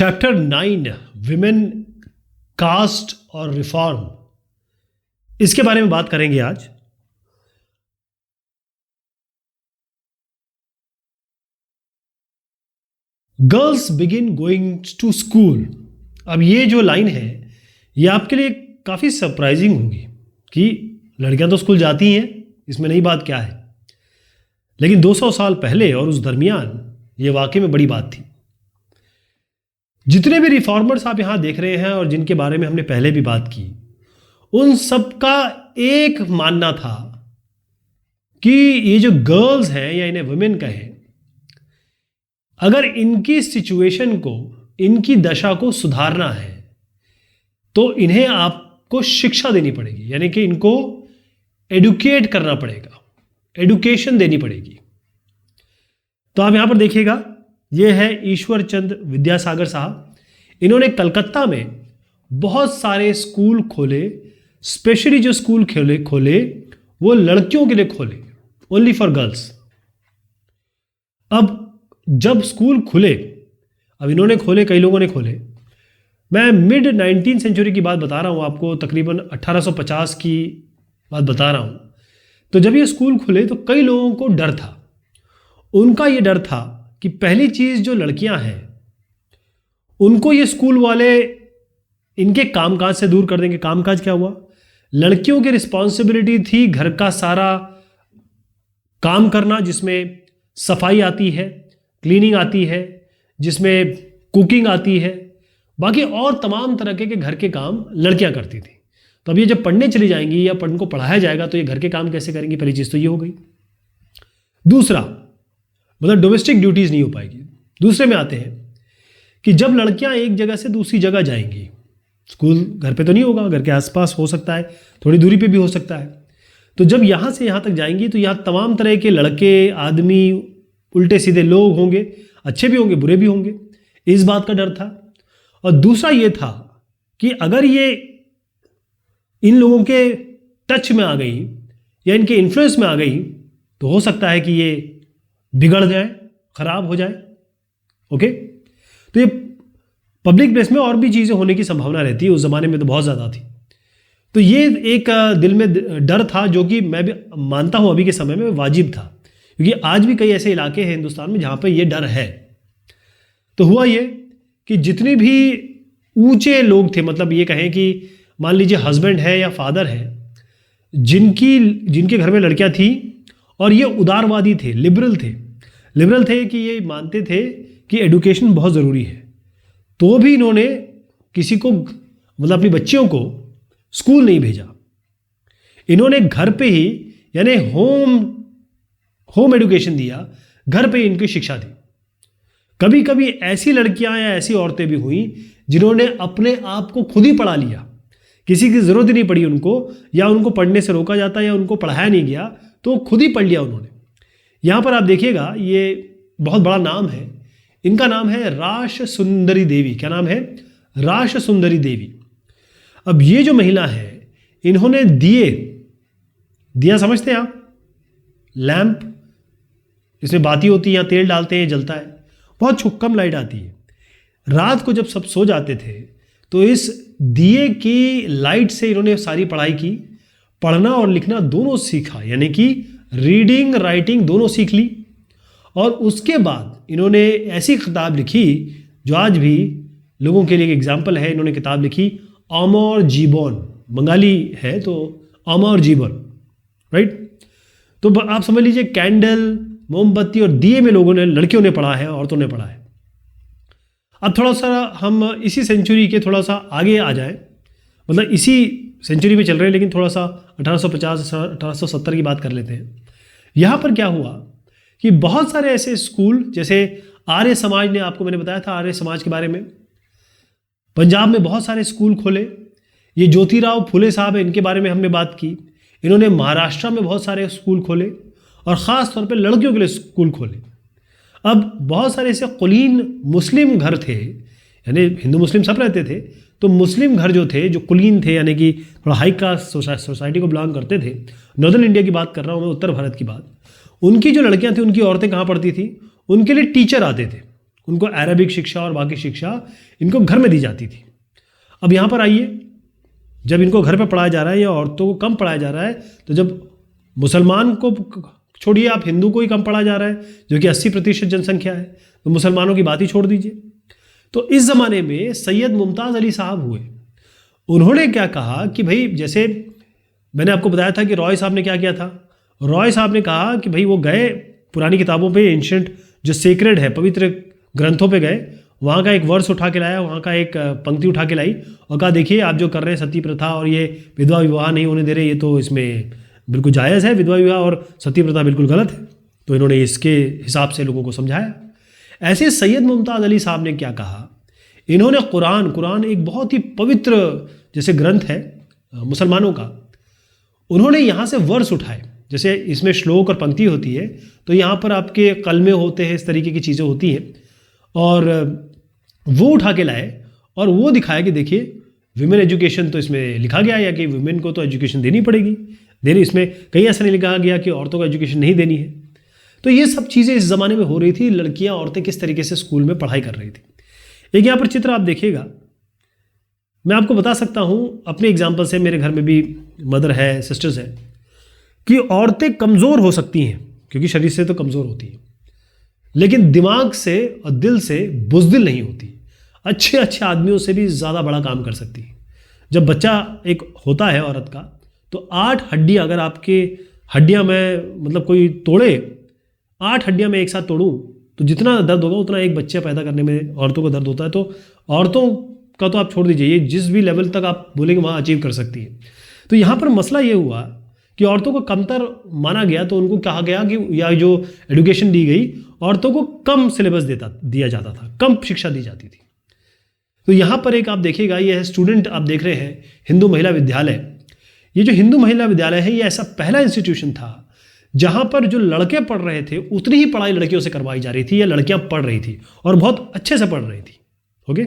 Chapter 9 women, caste और reform, इसके बारे में बात करेंगे आज। Girls begin going to school. अब ये जो लाइन है ये आपके लिए काफ़ी सरप्राइजिंग होगी कि लड़कियां तो स्कूल जाती हैं, इसमें नई बात क्या है। लेकिन 200 साल पहले और उस दरमियान ये वाकई में बड़ी बात थी। जितने भी रिफॉर्मर्स आप यहां देख रहे हैं और जिनके बारे में हमने पहले भी बात की, उन सबका एक मानना था कि ये जो गर्ल्स हैं या इन्हें वुमेन कहें, अगर इनकी सिचुएशन को, इनकी दशा को सुधारना है तो इन्हें आपको शिक्षा देनी पड़ेगी, यानी कि इनको एडुकेट करना पड़ेगा, एडुकेशन देनी पड़ेगी। तो आप यहां पर देखिएगा, ये है ईश्वर चंद्र विद्यासागर साहब। इन्होंने कलकत्ता में बहुत सारे स्कूल खोले, स्पेशली जो स्कूल खोले वो लड़कियों के लिए खोले, ओनली फॉर गर्ल्स। अब जब स्कूल खुले, अब इन्होंने खोले, कई लोगों ने खोले, मैं मिड 19वीं सेंचुरी की बात बता रहा हूँ आपको, तकरीबन 1850 की बात बता रहा हूँ। तो जब ये स्कूल खुले तो कई लोगों को डर था। उनका ये डर था कि पहली चीज़, जो लड़कियां हैं उनको ये स्कूल वाले इनके कामकाज से दूर कर देंगे। कामकाज क्या हुआ? लड़कियों की रिस्पॉन्सिबिलिटी थी घर का सारा काम करना, जिसमें सफाई आती है, क्लीनिंग आती है, जिसमें कुकिंग आती है, बाकी और तमाम तरह के घर के काम लड़कियां करती थी। तो अब ये जब पढ़ने चली जाएंगी या उनको पढ़ाया जाएगा तो ये घर के काम कैसे करेंगी? पहली चीज़ तो ये हो गई। दूसरा, मतलब डोमेस्टिक ड्यूटीज़ नहीं हो पाएगी। दूसरे में आते हैं कि जब लड़कियां एक जगह से दूसरी जगह जाएंगी, स्कूल घर पे तो नहीं होगा, घर के आसपास हो सकता है, थोड़ी दूरी पे भी हो सकता है। तो जब यहाँ से यहाँ तक जाएंगी तो यहाँ तमाम तरह के लड़के, आदमी, उल्टे सीधे लोग होंगे, अच्छे भी होंगे, बुरे भी होंगे, इस बात का डर था। और दूसरा ये था कि अगर ये इन लोगों के टच में आ गई या इनके इन्फ्लुएंस में आ गई तो हो सकता है कि ये बिगड़ जाए, खराब हो जाए। ओके, तो ये पब्लिक प्लेस में और भी चीज़ें होने की संभावना रहती है, उस ज़माने में तो बहुत ज़्यादा थी। तो ये एक दिल में डर था, जो कि मैं भी मानता हूँ अभी के समय में वाजिब था, क्योंकि आज भी कई ऐसे इलाके हैं हिंदुस्तान में जहाँ पर ये डर है। तो हुआ ये कि जितने भी ऊंचे लोग थे, मतलब ये कहें कि मान लीजिए हस्बैंड है या फादर है, जिनके घर में लड़कियां थी, और ये उदारवादी थे, लिबरल थे कि ये मानते थे कि एडुकेशन बहुत ज़रूरी है, तो भी इन्होंने किसी को, मतलब अपनी बच्चियों को स्कूल नहीं भेजा। इन्होंने घर पे ही, यानी होम एडुकेशन दिया, घर पे इनकी शिक्षा दी। कभी कभी ऐसी लड़कियां या ऐसी औरतें भी हुई जिन्होंने अपने आप को खुद ही पढ़ा लिया, किसी की ज़रूरत ही नहीं पड़ी उनको, या उनको पढ़ने से रोका जाता या उनको पढ़ाया नहीं गया तो खुद ही पढ़ लिया उन्होंने। यहाँ पर आप देखिएगा, ये बहुत बड़ा नाम है, इनका नाम है रास सुंदरी देवी। क्या नाम है? रास सुंदरी देवी। अब ये जो महिला है, इन्होंने दिया समझते हैं आप? लैंप, इसमें बाती होती है या तेल डालते हैं, जलता है, बहुत कम लाइट आती है। रात को जब सब सो जाते थे तो इस दिए की लाइट से इन्होंने सारी पढ़ाई की, पढ़ना और लिखना दोनों सीखा, यानी कि रीडिंग राइटिंग दोनों सीख ली। और उसके बाद इन्होंने ऐसी किताब लिखी जो आज भी लोगों के लिए एक एग्जाम्पल है। इन्होंने किताब लिखी अमर जीवन, बंगाली है तो अमर जीवन, राइट। तो आप समझ लीजिए, कैंडल, मोमबत्ती और दिए में लड़कियों ने पढ़ा है, औरतों ने पढ़ा है। अब थोड़ा सा हम इसी सेंचुरी के थोड़ा सा आगे आ जाए, मतलब इसी सेंचुरी में चल रहे हैं, लेकिन थोड़ा सा 1850 1870 की बात कर लेते हैं। यहाँ पर क्या हुआ कि बहुत सारे ऐसे स्कूल, जैसे आर्य समाज ने, आपको मैंने बताया था आर्य समाज के बारे में, पंजाब में बहुत सारे स्कूल खोले। ये ज्योतिराव फुले साहब है, इनके बारे में हमने बात की। इन्होंने महाराष्ट्र में बहुत सारे स्कूल खोले और ख़ास तौर पे लड़कियों के लिए स्कूल खोले। अब बहुत सारे ऐसे कुलीन मुस्लिम घर थे, यानी हिंदू मुस्लिम सब रहते थे, तो मुस्लिम घर जो थे, जो कुलीन थे, यानी कि थोड़ा हाई कास्ट सोसाइटी को बिलोंग करते थे, नॉर्दर्न इंडिया की बात कर रहा हूँ मैं, उत्तर भारत की बात, उनकी जो लड़कियां थी, उनकी औरतें कहाँ पढ़ती थी? उनके लिए टीचर आते थे, उनको अरबिक शिक्षा और बाकी शिक्षा इनको घर में दी जाती थी। अब यहाँ पर आइए, जब इनको घर पे पढ़ाया जा रहा है या औरतों को कम पढ़ाया जा रहा है, तो जब मुसलमान को छोड़िए, आप हिंदू को ही कम पढ़ाया जा रहा है जो कि 80% जनसंख्या है, तो मुसलमानों की बात ही छोड़ दीजिए। तो इस ज़माने में सैयद मुमताज़ अली साहब हुए, उन्होंने क्या कहा कि भाई, जैसे मैंने आपको बताया था कि रॉय साहब ने क्या किया था, रॉय साहब ने कहा कि भाई वो गए पुरानी किताबों पे, एंशंट जो सेक्रेड है, पवित्र ग्रंथों पे गए, वहाँ का एक वर्स उठा के लाया, वहाँ का एक पंक्ति उठा के लाई और कहा देखिए आप जो कर रहे हैं सती प्रथा और ये विधवा विवाह नहीं होने दे रहे, ये तो इसमें बिल्कुल जायज़ है, विधवा विवाह और सती प्रथा बिल्कुल गलत है। तो इन्होंने इसके हिसाब से लोगों को समझाया। ऐसे सैयद मुमताज़ अली साहब ने क्या कहा, इन्होंने कुरान एक बहुत ही पवित्र जैसे ग्रंथ है मुसलमानों का, उन्होंने यहाँ से वर्स उठाए, जैसे इसमें श्लोक और पंक्ति होती है, तो यहाँ पर आपके कलमे होते हैं, इस तरीके की चीज़ें होती हैं, और वो उठा के लाए और वो दिखाया कि देखिए विमेन एजुकेशन तो इसमें लिखा गया है कि वुमेन को तो एजुकेशन देनी पड़ेगी, इसमें कहीं ऐसा नहीं लिखा गया कि औरतों को एजुकेशन नहीं देनी है। तो ये सब चीज़ें इस ज़माने में हो रही थी, लड़कियां औरतें किस तरीके से स्कूल में पढ़ाई कर रही थी। एक यहाँ पर चित्र आप देखिएगा, मैं आपको बता सकता हूँ अपने एग्जाम्पल से, मेरे घर में भी मदर है, सिस्टर्स है, कि औरतें कमज़ोर हो सकती हैं क्योंकि शरीर से तो कमज़ोर होती हैं, लेकिन दिमाग से और दिल से बुज़दिल नहीं होती, अच्छे अच्छे आदमियों से भी ज़्यादा बड़ा काम कर सकती है। जब बच्चा एक होता है औरत का, तो 8 हड्डियाँ अगर आपके हड्डियाँ में मतलब कोई तोड़े, 8 हड्डियाँ मैं एक साथ तोड़ूँ तो जितना दर्द होगा उतना एक बच्चा पैदा करने में औरतों को दर्द होता है। तो औरतों का तो आप छोड़ दीजिए, ये जिस भी लेवल तक आप बोलेंगे वहाँ अचीव कर सकती है। तो यहाँ पर मसला ये हुआ कि औरतों को कमतर माना गया, तो उनको कहा गया कि या जो एजुकेशन दी गई, औरतों को कम सिलेबस दिया जाता था, कम शिक्षा दी जाती थी। तो यहाँ पर एक आप देखिएगा, ये स्टूडेंट आप देख रहे हैं हिंदू महिला विद्यालय। ये जो हिंदू महिला विद्यालय है, ये ऐसा पहला इंस्टीट्यूशन था जहाँ पर जो लड़के पढ़ रहे थे उतनी ही पढ़ाई लड़कियों से करवाई जा रही थी, या लड़कियां पढ़ रही थी और बहुत अच्छे से पढ़ रही थी। ओके,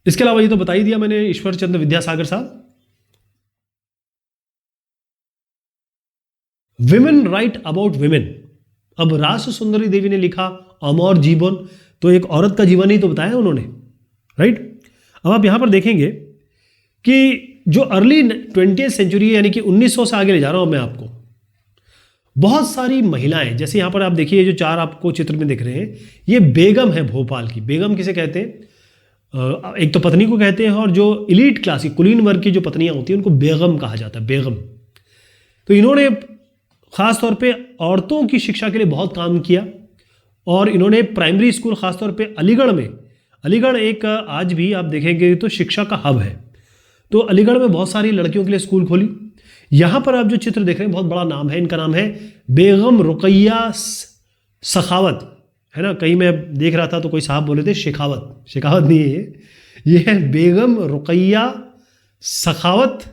इसके अलावा ये तो बता ही दिया मैंने, ईश्वर चंद्र विद्यासागर साहब। Women right about women. अब रास सुंदरी देवी ने लिखा अमर जीवन, तो एक औरत का जीवन ही तो बताया उन्होंने, राइट। अब आप यहां पर देखेंगे कि जो अर्ली 20th सेंचुरी यानी कि 1900 से आगे ले जा रहा हूं मैं आपको, बहुत सारी महिलाएं, जैसे यहां पर आप देखिए जो 4 आपको चित्र में दिख रहे हैं, ये बेगम है भोपाल की। बेगम किसे कहते हैं? एक तो पत्नी को कहते हैं, और जो इलीट क्लास की कुलीन वर्ग की जो पत्नियां होती हैं उनको बेगम कहा जाता है, बेगम। तो इन्होंने ख़ास तौर पे औरतों की शिक्षा के लिए बहुत काम किया, और इन्होंने प्राइमरी स्कूल ख़ास तौर पे अलीगढ़ में, अलीगढ़ एक आज भी आप देखेंगे तो शिक्षा का हब है, तो अलीगढ़ में बहुत सारी लड़कियों के लिए स्कूल खोली। यहाँ पर आप जो चित्र देख रहे हैं बहुत बड़ा नाम है, इनका नाम है बेगम रुकैया सखावत, है ना। कहीं मैं देख रहा था तो कोई साहब बोले थे शेखावत, शेखावत नहीं है ये है बेगम रुकैया सखावत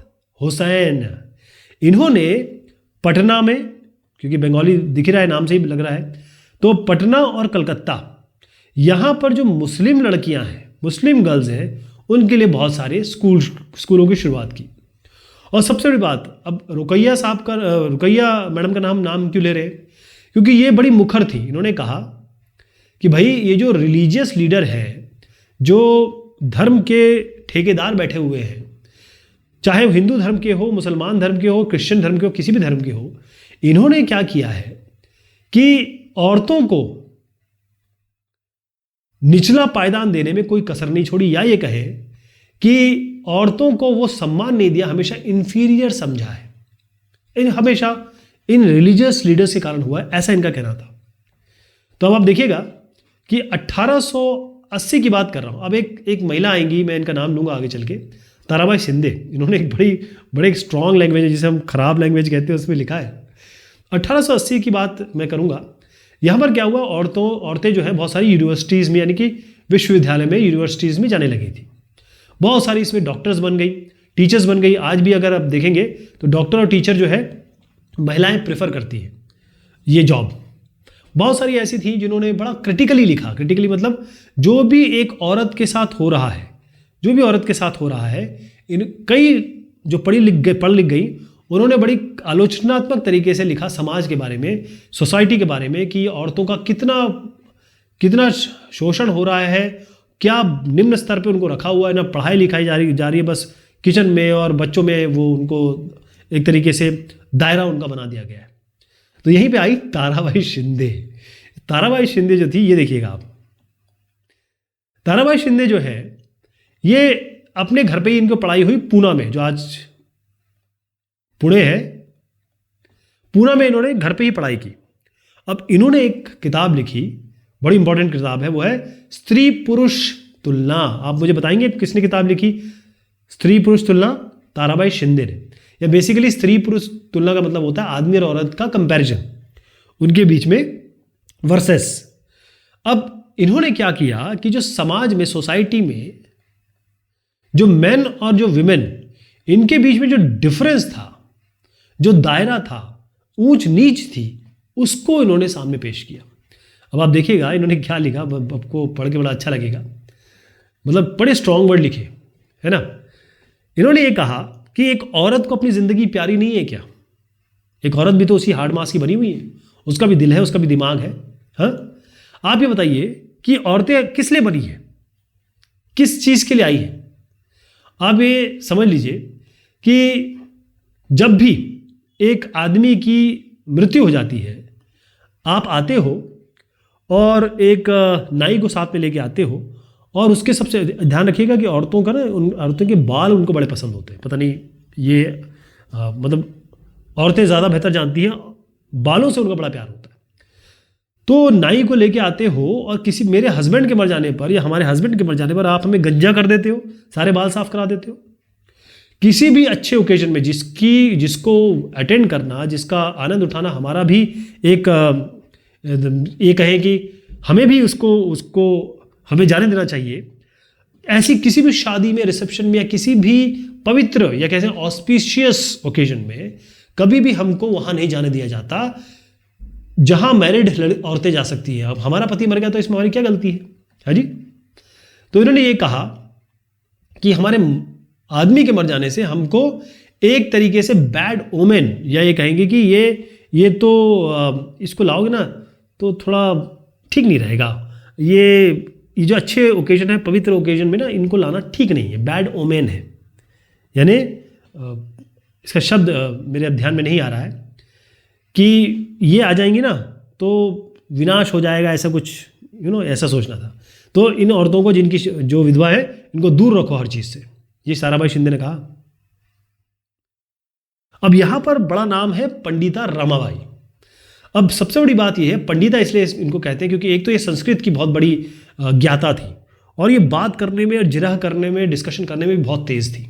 हुसैन। इन्होंने पटना में, क्योंकि बंगाली दिख रहा है नाम से ही लग रहा है, तो पटना और कलकत्ता, यहाँ पर जो मुस्लिम लड़कियाँ हैं, मुस्लिम गर्ल्स हैं, उनके लिए बहुत सारे स्कूलों की शुरुआत की। और सबसे बड़ी बात, अब रुकैया साहब का, रुकैया मैडम का नाम क्यों ले रहे? क्योंकि ये बड़ी मुखर थी। इन्होंने कहा कि भाई ये जो रिलीजियस लीडर है, जो धर्म के ठेकेदार बैठे हुए हैं, चाहे वो हिंदू धर्म के हो, मुसलमान धर्म के हो, क्रिश्चियन धर्म के हो, किसी भी धर्म के हो, इन्होंने क्या किया है कि औरतों को निचला पायदान देने में कोई कसर नहीं छोड़ी, या ये कहे कि औरतों को वो सम्मान नहीं दिया, हमेशा इंफीरियर समझा है, हमेशा इन रिलीजियस लीडर्स के कारण हुआ है, ऐसा इनका कहना था। तो अब आप देखिएगा कि 1880 की बात कर रहा हूं। अब एक महिला आएंगी, मैं इनका नाम लूंगा आगे चल के, ताराबाई शिंदे। इन्होंने एक बड़ी स्ट्रॉन्ग लैंग्वेज है, जिसे हम खराब लैंग्वेज कहते हैं, उसमें लिखा है 1880 की बात मैं करूंगा। यहाँ पर क्या हुआ, औरतें जो है बहुत सारी यूनिवर्सिटीज़ में, यानी कि विश्वविद्यालय में, यूनिवर्सिटीज़ में जाने लगी थी। बहुत सारी इसमें डॉक्टर्स बन गई, टीचर्स बन गई। आज भी अगर आप देखेंगे तो डॉक्टर और टीचर जो है महिलाएं प्रेफर करती हैं ये जॉब। बहुत सारी ऐसी थी जिन्होंने बड़ा क्रिटिकली लिखा। क्रिटिकली मतलब जो भी एक औरत के साथ हो रहा है, जो भी औरत के साथ हो रहा है, इन कई जो पढ़ लिख गई, उन्होंने बड़ी आलोचनात्मक तरीके से लिखा समाज के बारे में, सोसाइटी के बारे में, कि औरतों का कितना कितना शोषण हो रहा है, क्या निम्न स्तर पे उनको रखा हुआ है, ना पढ़ाई लिखाई जा रही है, बस किचन में और बच्चों में वो उनको एक तरीके से दायरा उनका बना दिया गया है। तो यहीं पे आई ताराबाई शिंदे। ताराबाई शिंदे जो थी, ये देखिएगा आप, ताराबाई शिंदे जो है ये अपने घर पे ही इनको पढ़ाई हुई पूना में, जो आज पुणे है, पूना में इन्होंने घर पे ही पढ़ाई की। अब इन्होंने एक किताब लिखी, बड़ी इंपॉर्टेंट किताब है, वो है स्त्री पुरुष तुलना। आप मुझे बताएंगे किसने किताब लिखी? स्त्री पुरुष तुलना ताराबाई शिंदे ने। या बेसिकली स्त्री पुरुष तुलना का मतलब होता है आदमी और औरत का कंपैरिजन, उनके बीच में वर्सेस। अब इन्होंने क्या किया कि जो समाज में, सोसाइटी में जो मेन और जो विमेन, इनके बीच में जो डिफरेंस था, जो दायरा था, ऊंच नीच थी, उसको इन्होंने सामने पेश किया। अब आप देखिएगा इन्होंने क्या लिखा, आपको पढ़ के बड़ा अच्छा लगेगा, मतलब बड़े स्ट्रॉन्ग वर्ड लिखे, है ना। इन्होंने ये कहा कि एक औरत को अपनी ज़िंदगी प्यारी नहीं है क्या? एक औरत भी तो उसी हार्ड मास की बनी हुई है, उसका भी दिल है, उसका भी दिमाग है। हाँ, आप ये बताइए कि औरतें किस लिए बनी है, किस चीज़ के लिए आई है? आप ये समझ लीजिए कि जब भी एक आदमी की मृत्यु हो जाती है, आप आते हो और एक नाई को साथ में लेके आते हो, और उसके सबसे ध्यान रखिएगा कि औरतों का ना, उन औरतों के बाल उनको बड़े पसंद होते हैं। पता नहीं ये मतलब औरतें ज़्यादा बेहतर जानती हैं, बालों से उनका बड़ा प्यार होता है। तो नाई को लेके आते हो और किसी मेरे हस्बैंड के मर जाने पर या हमारे हस्बैंड के मर जाने पर आप हमें गंजा कर देते हो, सारे बाल साफ करा देते हो। किसी भी अच्छे ओकेजन में जिसको अटेंड करना, जिसका आनंद उठाना हमारा भी एक ये कहें कि हमें भी उसको हमें जाने देना चाहिए। ऐसी किसी भी शादी में, रिसेप्शन में, या किसी भी पवित्र या कैसे ऑस्पिशियस ओकेजन में कभी भी हमको वहां नहीं जाने दिया जाता जहां मैरिड औरतें जा सकती हैं। अब हमारा पति मर गया तो इसमें हमारी क्या गलती है जी? तो इन्होंने ये कहा कि हमारे आदमी के मर जाने से हमको एक तरीके से बैड ओमेन, या ये कहेंगे कि ये तो इसको लाओगे ना तो थोड़ा ठीक नहीं रहेगा, ये जो अच्छे ओकेजन है, पवित्र ओकेजन में ना इनको लाना ठीक नहीं है, बैड ओमेन है। यानी इसका शब्द मेरे ध्यान में नहीं आ रहा है कि ये आ जाएंगी ना तो विनाश हो जाएगा, ऐसा कुछ ऐसा सोचना था। तो इन औरतों को, जिनकी जो विधवा है, इनको दूर रखो हर चीज़ से, ये ताराबाई शिंदे ने कहा। अब यहां पर बड़ा नाम है पंडिता रमाबाई। अब सबसे बड़ी बात यह है, पंडिता इसलिए इनको कहते हैं क्योंकि एक तो ये संस्कृत की बहुत बड़ी ज्ञाता थी, और ये बात करने में और जिरह करने में, डिस्कशन करने में भी बहुत तेज थी।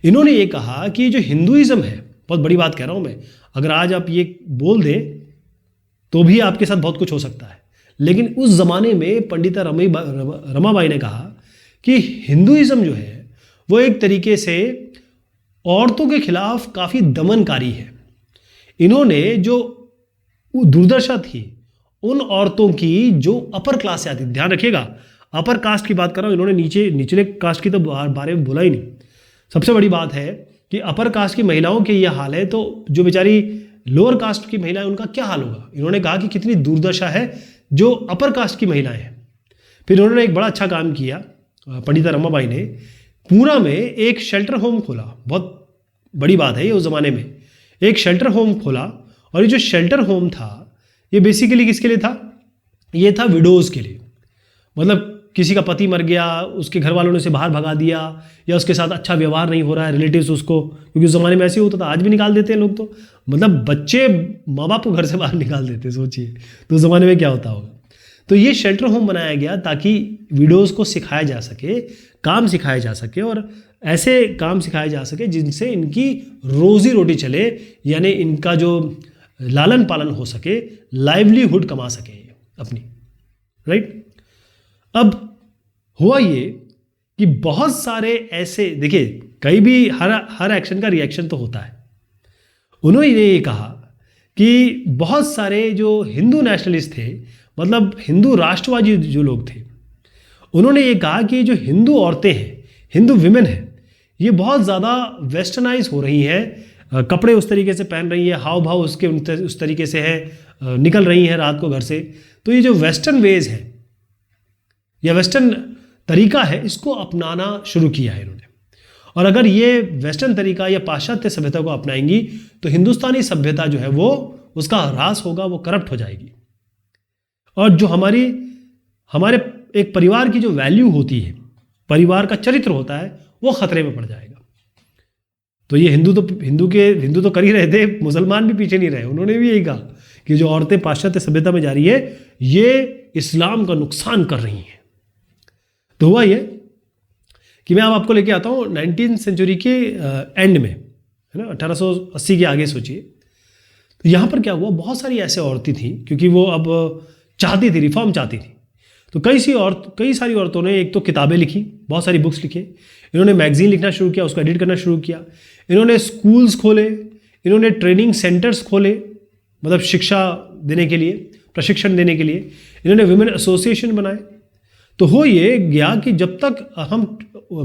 इन्होंने ये कहा कि जो हिंदुइज्म है, बहुत बड़ी बात कह रहा हूं मैं, अगर आज आप ये बोल दें तो भी आपके साथ बहुत कुछ हो सकता है, लेकिन उस जमाने में पंडिता रमाबाई ने कहा कि हिंदुइज्म जो है वो एक तरीके से औरतों के खिलाफ काफ़ी दमनकारी है। इन्होंने जो दुर्दशा थी उन औरतों की जो अपर क्लास से आती थी, ध्यान रखिएगा अपर कास्ट की बात कर रहा हूँ, इन्होंने निचले कास्ट की तो बारे में बोला ही नहीं। सबसे बड़ी बात है कि अपर कास्ट की महिलाओं के यह हाल है, तो जो बेचारी लोअर कास्ट की महिलाएं, उनका क्या हाल होगा। इन्होंने कहा कि कितनी दुर्दशा है जो अपर कास्ट की महिलाएं हैं। फिर उन्होंने एक बड़ा अच्छा काम किया, पंडिता रमाबाई ने पूना में एक शेल्टर होम खोला। बहुत बड़ी बात है ये, उस ज़माने में एक शेल्टर होम खोला, और ये जो शेल्टर होम था ये बेसिकली किसके लिए था? ये था विडोज़ के लिए। मतलब किसी का पति मर गया, उसके घर वालों ने उसे बाहर भगा दिया, या उसके साथ अच्छा व्यवहार नहीं हो रहा है रिलेटिव्स उसको, क्योंकि उस ज़माने में ऐसे ही होता था, आज भी निकाल देते हैं लोग। तो मतलब बच्चे माँ बाप को घर से बाहर निकाल देते, सोचिए तो उस ज़माने में क्या होता होगा। तो ये शेल्टर होम बनाया गया ताकि विडोज़ को सिखाया जा सके, काम सिखाया जा सके, और ऐसे काम सिखाया जा सके जिनसे इनकी रोजी रोटी चले, यानी इनका जो लालन पालन हो सके, लाइवलीहुड कमा सके अपनी, राइट। अब हुआ ये कि बहुत सारे ऐसे, देखिए कहीं भी हर एक्शन का रिएक्शन तो होता है। उन्होंने ये कहा कि बहुत सारे जो हिंदू नेशनलिस्ट थे, मतलब हिंदू राष्ट्रवादी जो लोग थे, उन्होंने ये कहा कि जो हिंदू औरतें हैं, हिंदू विमेन हैं, ये बहुत ज़्यादा वेस्टर्नाइज हो रही हैं, कपड़े उस तरीके से पहन रही है, हाव भाव उसके उस तरीके से है, निकल रही हैं रात को घर से। तो ये जो वेस्टर्न वेज है, या वेस्टर्न तरीका है, इसको अपनाना शुरू किया है इन्होंने। और अगर ये वेस्टर्न तरीका या पाश्चात्य सभ्यता को अपनाएंगी तो हिंदुस्तानी सभ्यता जो है वो उसका ह्रास होगा, वो करप्ट हो जाएगी। और जो हमारे एक परिवार की जो वैल्यू होती है, परिवार का चरित्र होता है, वो खतरे में पड़ जाएगा। तो ये हिंदू तो कर ही रहे थे, मुसलमान भी पीछे नहीं रहे। उन्होंने भी यही कहा कि जो औरतें पाश्चात्य सभ्यता में जा रही है ये इस्लाम का नुकसान कर रही हैं। तो हुआ ये कि मैं अब आपको लेके आता हूँ 19वीं सेंचुरी के एंड में, है ना, 1880 के आगे सोचिए। तो यहाँ पर क्या हुआ, बहुत सारी ऐसे औरतें थी, क्योंकि वो अब चाहती थी, रिफॉर्म चाहती थी। तो कई सारी औरतों ने एक तो किताबें लिखी, बहुत सारी बुक्स लिखे, इन्होंने मैगजीन लिखना शुरू किया, उसको एडिट करना शुरू किया, इन्होंने स्कूल्स खोले, इन्होंने ट्रेनिंग सेंटर्स खोले, मतलब शिक्षा देने के लिए, प्रशिक्षण देने के लिए, इन्होंने वुमेन एसोसिएशन बनाए। तो हो ये गया कि जब तक हम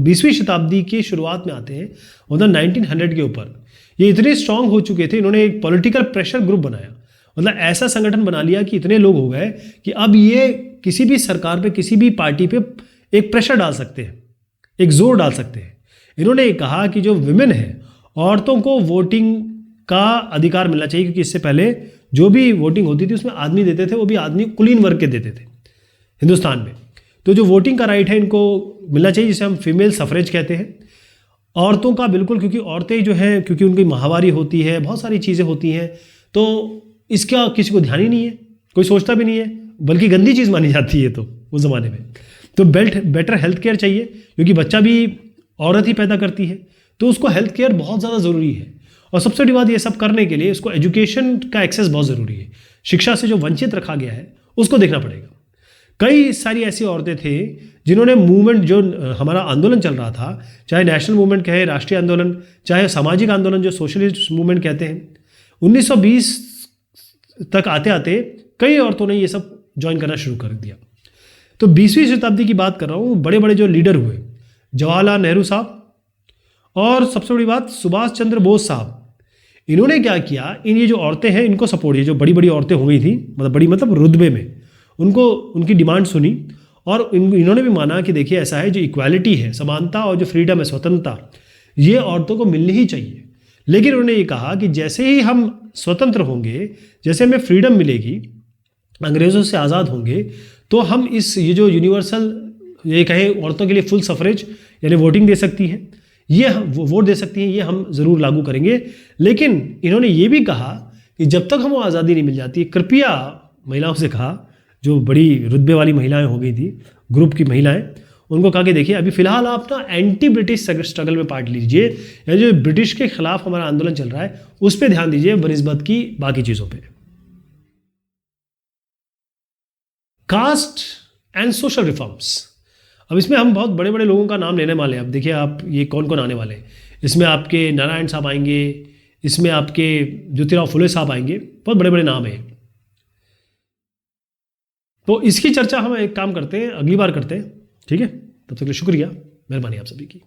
20वीं शताब्दी की शुरुआत में आते हैं, मतलब 1900 के ऊपर, ये इतने स्ट्रांग हो चुके थे, इन्होंने एक पॉलिटिकल प्रेशर ग्रुप बनाया, मतलब ऐसा संगठन बना लिया कि इतने लोग हो गए कि अब ये किसी भी सरकार पे, किसी भी पार्टी पे एक प्रेशर डाल सकते हैं, एक जोर डाल सकते हैं। इन्होंने कहा कि जो विमेन है, औरतों को वोटिंग का अधिकार मिलना चाहिए, क्योंकि इससे पहले जो भी वोटिंग होती थी उसमें आदमी देते थे, वो भी आदमी कुलीन वर्ग के देते थे हिंदुस्तान में। तो जो वोटिंग का राइट है इनको मिलना चाहिए, जिसे हम फीमेल सफरेज कहते हैं। औरतों का बिल्कुल, क्योंकि औरतें जो हैं, क्योंकि उनकी माहवारी होती है, बहुत सारी चीज़ें होती हैं, तो इसका किसी को ध्यान ही नहीं है, कोई सोचता भी नहीं है, बल्कि गंदी चीज़ मानी जाती है तो उस ज़माने में। तो बेटर हेल्थ केयर चाहिए, क्योंकि बच्चा भी औरत ही पैदा करती है, तो उसको हेल्थ केयर बहुत ज़्यादा ज़रूरी है। और सबसे बड़ी बात, ये सब करने के लिए उसको एजुकेशन का एक्सेस बहुत ज़रूरी है। शिक्षा से जो वंचित रखा गया है उसको देखना पड़ेगा। कई सारी ऐसी औरतें थे जिन्होंने मूवमेंट, जो हमारा आंदोलन चल रहा था, चाहे नेशनल मूवमेंट कहे, राष्ट्रीय आंदोलन, चाहे सामाजिक आंदोलन जो सोशलिस्ट मूवमेंट कहते हैं, 1920 तक आते आते कई औरतों ने ये सब ज्वाइन करना शुरू कर दिया। तो 20वीं शताब्दी की बात कर रहा हूँ, बड़े बड़े जो लीडर हुए, जवाहरलाल नेहरू साहब और सबसे बड़ी बात सुभाष चंद्र बोस साहब, इन्होंने क्या किया, ये जो औरतें हैं इनको सपोर्ट, ये जो बड़ी बड़ी औरतें हो गई थी, मतलब रुतबे में, उनको उनकी डिमांड सुनी और इन्होंने भी माना कि देखिए ऐसा है, जो इक्वालिटी है, समानता और जो फ्रीडम है, स्वतंत्रता, ये औरतों को मिलनी ही चाहिए। लेकिन उन्होंने ये कहा कि जैसे ही हम स्वतंत्र होंगे, जैसे हमें फ्रीडम मिलेगी, अंग्रेज़ों से आज़ाद होंगे, तो हम ये जो यूनिवर्सल, ये कहें औरतों के लिए फुल सफरेज यानी वोटिंग दे सकती हैं, ये वोट दे सकती हैं, ये हम ज़रूर लागू करेंगे। लेकिन इन्होंने ये भी कहा कि जब तक हमको आज़ादी नहीं मिल जाती, कृपया महिलाओं से कहा, जो बड़ी रुतबे वाली महिलाएं हो गई थी, ग्रुप की महिलाएं, उनको कहा कि देखिए अभी फिलहाल आप ना एंटी ब्रिटिश स्ट्रगल में पार्ट लीजिए, या जो ब्रिटिश के खिलाफ हमारा आंदोलन चल रहा है उस पर ध्यान दीजिए बनिस्बत की बाकी चीज़ों पे। कास्ट एंड सोशल रिफॉर्म्स, अब इसमें हम बहुत बड़े बड़े लोगों का नाम लेने वाले हैं। अब देखिए आप, ये कौन कौन आने वाले हैं, इसमें आपके नारायण साहब आएंगे, इसमें आपके ज्योतिराव फुले साहब आएंगे, बहुत बड़े बड़े नाम हैं। तो इसकी चर्चा हम एक काम करते हैं, अगली बार करते हैं, ठीक है? तब तक के लिए शुक्रिया, मेहरबानी आप सभी की।